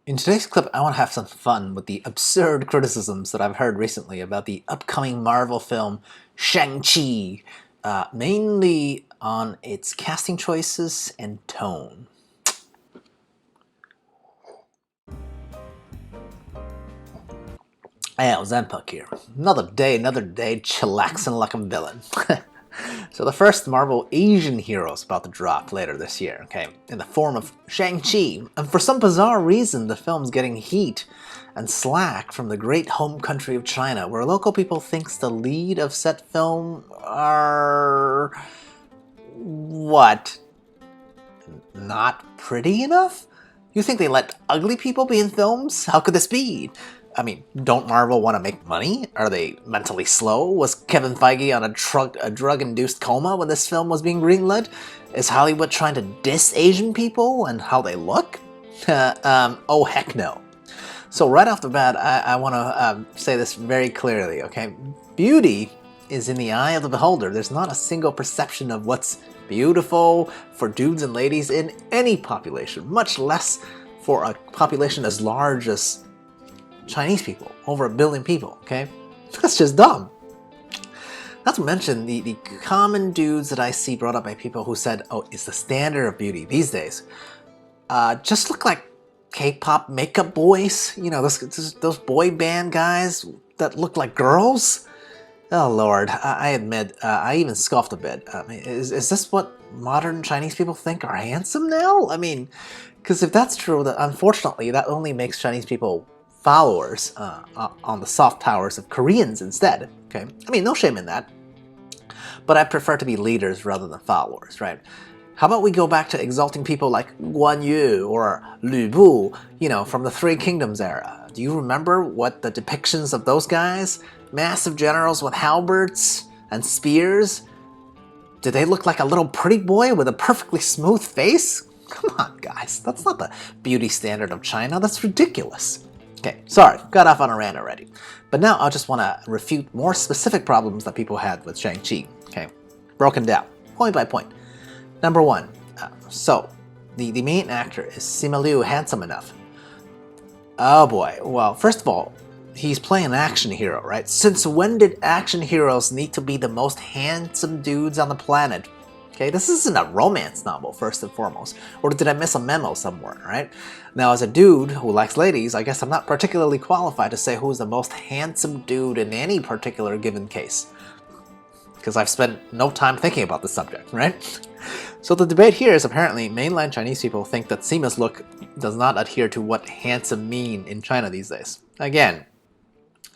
In today's clip, I want to have some fun with the absurd criticisms that I've heard recently about the upcoming Marvel film Shang Chi, mainly on its casting choices and tone. Hey, XenPuck here. Another day, chillaxing like a villain. So the first Marvel Asian hero is about to drop later this year, okay, in the form of Shang Chi, and for some bizarre reason the film's getting heat and slack from the great home country of China, where local people thinks the lead of said film are... what? Not pretty enough? You think they let ugly people be in films? How could this be? I mean, don't Marvel want to make money? Are they mentally slow? Was Kevin Feige on a drug-induced coma when this film was being greenlit? Is Hollywood trying to diss Asian people and how they look? Oh heck no. So right off the bat, I want to say this very clearly, okay? Beauty is in the eye of the beholder. There's not a single perception of what's beautiful for dudes and ladies in any population, much less for a population as large as Chinese people, over 1 billion people, okay? That's just dumb. Not to mention the common dudes that I see brought up by people who said, oh, it's the standard of beauty these days. Just look like K-pop makeup boys, you know, those boy band guys that look like girls. Oh lord, I admit, I even scoffed a bit. Is this what modern Chinese people think are handsome now? I mean, because if that's true, unfortunately, that only makes Chinese people followers on the soft powers of Koreans instead, okay? I mean, no shame in that, but I prefer to be leaders rather than followers, right? How about we go back to exalting people like Guan or Lü Bu, you know, from the Three Kingdoms era? Do you remember what the depictions of those guys? Massive generals with halberds and spears? Did they look like a little pretty boy with a perfectly smooth face? Come on, guys, that's not the beauty standard of China, that's ridiculous. Okay, sorry, got off on a rant already. But now I just want to refute more specific problems that people had with Shang-Chi, okay? Broken down, point by point. Number one, so the main actor, is Simu Liu handsome enough? Oh boy, well, first of all, he's playing an action hero, right? Since when did action heroes need to be the most handsome dudes on the planet? Okay, this isn't a romance novel, first and foremost. Or did I miss a memo somewhere, right? Now, as a dude who likes ladies, I guess I'm not particularly qualified to say who's the most handsome dude in any particular given case. Because I've spent no time thinking about the subject, right? So the debate here is apparently mainland Chinese people think that Simu's look does not adhere to what handsome mean in China these days. Again,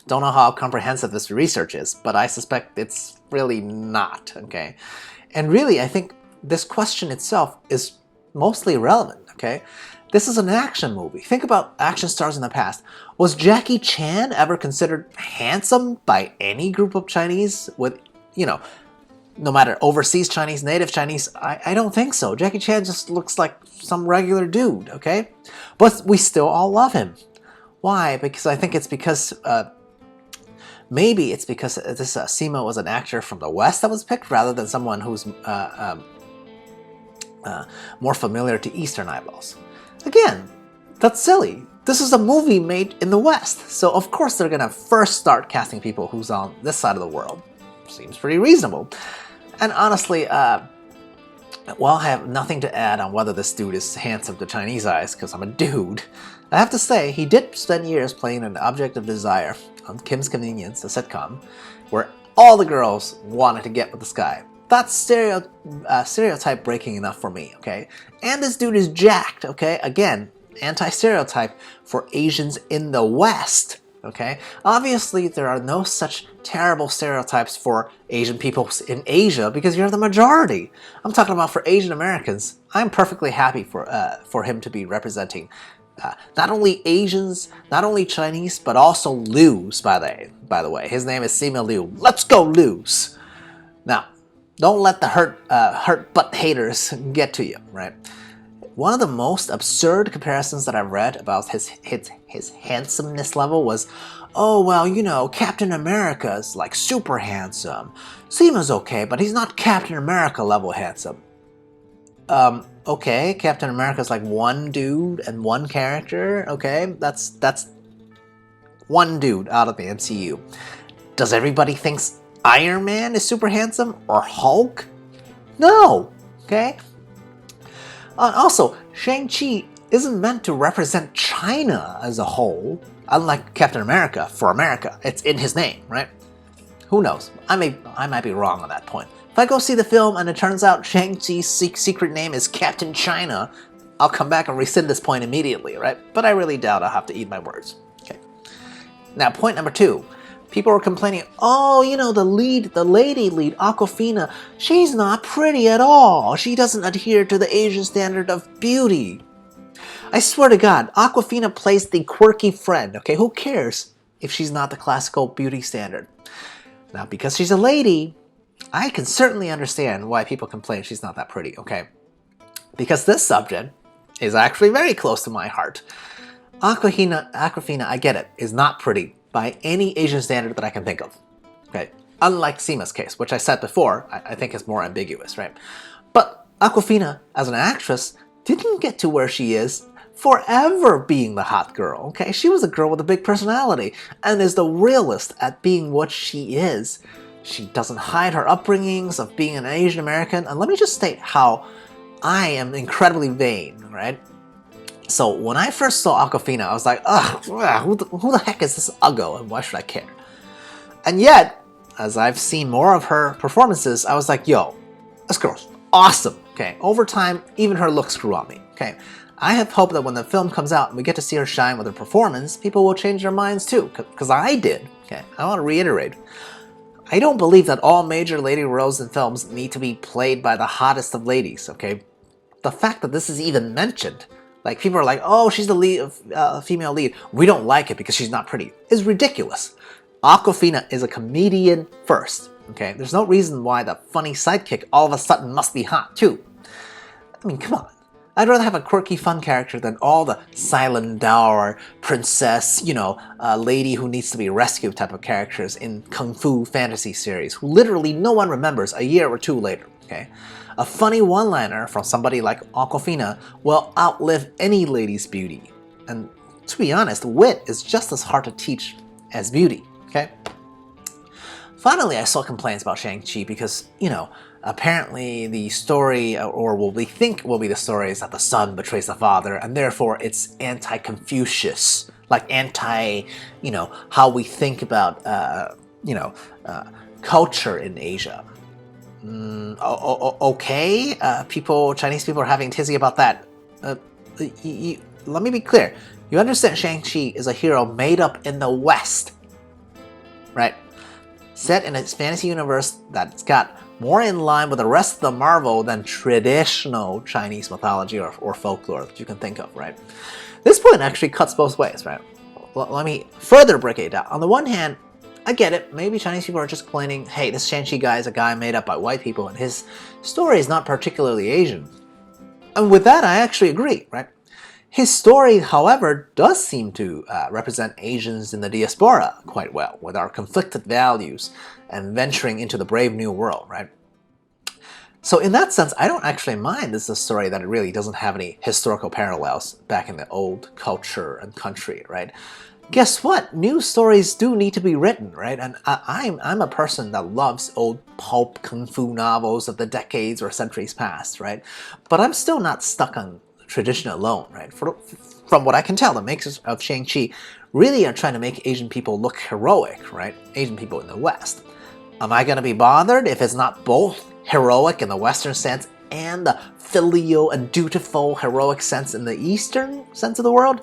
don't know how comprehensive this research is, but I suspect it's really not, okay? And really, I think this question itself is mostly irrelevant, okay? This is an action movie. Think about action stars in the past. Was Jackie Chan ever considered handsome by any group of Chinese with, you know, no matter overseas Chinese, native Chinese? I don't think so. Jackie Chan just looks like some regular dude, okay? But we still all love him. Why? Because I think it's because... maybe it's because this Simu was an actor from the West that was picked rather than someone who's more familiar to Eastern eyeballs. Again, that's silly. This is a movie made in the West, so of course they're gonna first start casting people who's on this side of the world. Seems pretty reasonable. And honestly, while I have nothing to add on whether this dude is handsome to Chinese eyes, because I'm a dude, I have to say, he did spend years playing an object of desire on Kim's Convenience, a sitcom, where all the girls wanted to get with this guy. That's stereotype breaking enough for me, okay? And this dude is jacked, okay? Again, anti-stereotype for Asians in the West, okay? Obviously, there are no such terrible stereotypes for Asian people in Asia because you're the majority. I'm talking about for Asian Americans. I'm perfectly happy for him to be representing not only Asians, not only Chinese, but also Lius, by the way. His name is Simu Liu. Let's go, Lius! Now, don't let the hurt butt haters get to you, right? One of the most absurd comparisons that I've read about his handsomeness level was, oh, well, you know, Captain America's like super handsome. Simu's okay, but he's not Captain America level handsome. okay, Captain America's like one dude and one character, okay? That's one dude out of the MCU. Does everybody think Iron Man is super handsome? Or Hulk? No, okay? Also, Shang-Chi isn't meant to represent China as a whole, unlike Captain America for America. It's in his name, right? Who knows? I might be wrong on that point. If I go see the film and it turns out Shang-Chi's secret name is Captain China, I'll come back and rescind this point immediately, right? But I really doubt I'll have to eat my words. Okay. Now, point number 2. People were complaining, oh, you know, the lady lead, Awkwafina, she's not pretty at all. She doesn't adhere to the Asian standard of beauty. I swear to God, Awkwafina plays the quirky friend, okay? Who cares if she's not the classical beauty standard? Now, because she's a lady, I can certainly understand why people complain she's not that pretty, okay? Because this subject is actually very close to my heart. Awkwafina, I get it, is not pretty by any Asian standard that I can think of, okay? Unlike Seema's case, which I said before, I think is more ambiguous, right? But Awkwafina, as an actress, didn't get to where she is forever being the hot girl, okay? She was a girl with a big personality and is the realist at being what she is. She doesn't hide her upbringings of being an Asian American, and let me just state how I am incredibly vain, right? So when I first saw Awkwafina, I was like, ugh, who the heck is this Uggo, and why should I care? And yet, as I've seen more of her performances, I was like, yo, this girl's awesome, okay? Over time, even her looks grew on me, okay? I have hope that when the film comes out and we get to see her shine with her performance, people will change their minds too, because I did, okay? I want to reiterate, I don't believe that all major lady roles in films need to be played by the hottest of ladies, okay? The fact that this is even mentioned, like people are like, oh, she's the lead, female lead, we don't like it because she's not pretty, is ridiculous. Awkwafina is a comedian first, okay? There's no reason why the funny sidekick all of a sudden must be hot too. I mean, come on. I'd rather have a quirky, fun character than all the silent, dour, princess, you know, lady who needs to be rescued type of characters in Kung Fu fantasy series, who literally no one remembers a year or two later, okay? A funny one-liner from somebody like Awkwafina will outlive any lady's beauty. And to be honest, wit is just as hard to teach as beauty, okay? Finally, I saw complaints about Shang-Chi because, you know, apparently the story, or what we think will be the story, is that the son betrays the father, and therefore it's anti-Confucius, like anti, you know, how we think about, culture in Asia. Okay, Chinese people are having tizzy about that. Let me be clear. You understand Shang-Chi is a hero made up in the West, right? Set in a fantasy universe that's got more in line with the rest of the Marvel than traditional Chinese mythology or folklore that you can think of, right? This point actually cuts both ways, right? Let me further break it down. On the one hand, I get it. Maybe Chinese people are just complaining, hey, this Shang-Chi guy is a guy made up by white people and his story is not particularly Asian. And with that, I actually agree, right? His story, however, does seem to represent Asians in the diaspora quite well, with our conflicted values and venturing into the brave new world, right? So in that sense, I don't actually mind this is a story that really doesn't have any historical parallels back in the old culture and country, right? Guess what? New stories do need to be written, right? And I'm a person that loves old pulp kung fu novels of the decades or centuries past, right? But I'm still not stuck on tradition alone, right? From what I can tell, the makers of Shang-Chi really are trying to make Asian people look heroic, right? Asian people in the West. Am I going to be bothered if it's not both heroic in the Western sense and the filial and dutiful heroic sense in the Eastern sense of the world?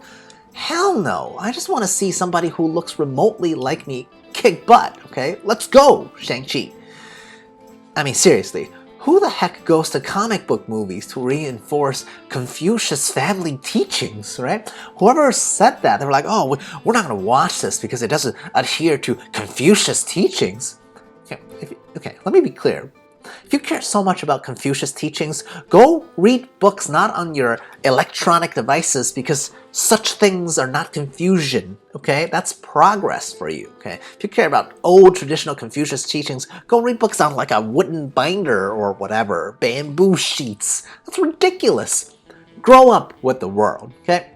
Hell no. I just want to see somebody who looks remotely like me kick butt, okay? Let's go, Shang-Chi. I mean, seriously. Who the heck goes to comic book movies to reinforce Confucius family teachings, right? Whoever said that, they were like, oh, we're not going to watch this because it doesn't adhere to Confucius teachings. Okay, let me be clear. If you care so much about Confucius teachings, go read books not on your electronic devices, because such things are not confusion, okay? That's progress for you, okay? If you care about old traditional Confucius teachings, go read books on like a wooden binder or whatever, bamboo sheets. That's ridiculous. Grow up with the world, okay?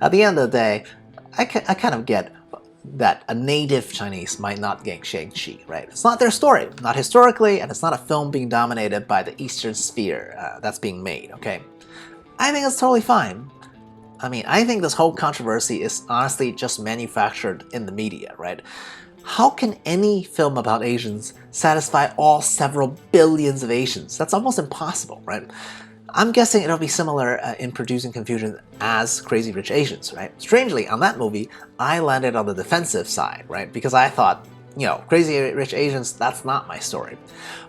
At the end of the day, I kind of get that a native Chinese might not get Shang Chi, right? It's not their story, not historically, and it's not a film being dominated by the Eastern sphere that's being made, okay? I think it's totally fine. I mean, I think this whole controversy is honestly just manufactured in the media, right? How can any film about Asians satisfy all several billions of Asians? That's almost impossible, right? I'm guessing it'll be similar in producing confusion as Crazy Rich Asians, right? Strangely, on that movie, I landed on the defensive side, right? Because I thought, you know, Crazy Rich Asians, that's not my story.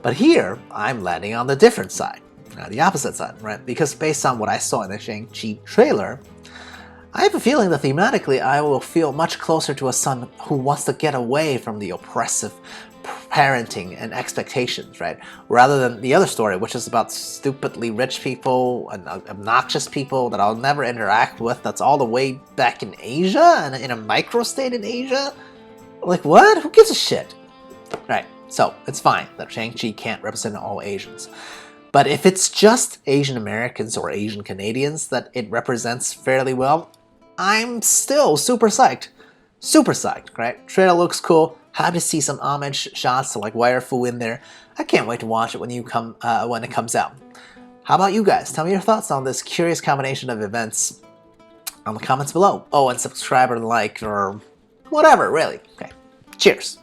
But here, I'm landing on the different side, the opposite side, right? Because based on what I saw in the Shang-Chi trailer, I have a feeling that thematically I will feel much closer to a son who wants to get away from the oppressive parenting and expectations, right? Rather than the other story, which is about stupidly rich people and obnoxious people that I'll never interact with, that's all the way back in Asia and in a microstate in Asia? Like, what? Who gives a shit? Right, so it's fine that Shang-Chi can't represent all Asians. But if it's just Asian Americans or Asian Canadians that it represents fairly well, I'm still super psyched. Super psyched, right? Trailer looks cool. Happy to see some homage shots to like Wire Fu in there. I can't wait to watch it when it comes out. How about you guys? Tell me your thoughts on this curious combination of events on the comments below. Oh, and subscribe or like or whatever, really. Okay, cheers.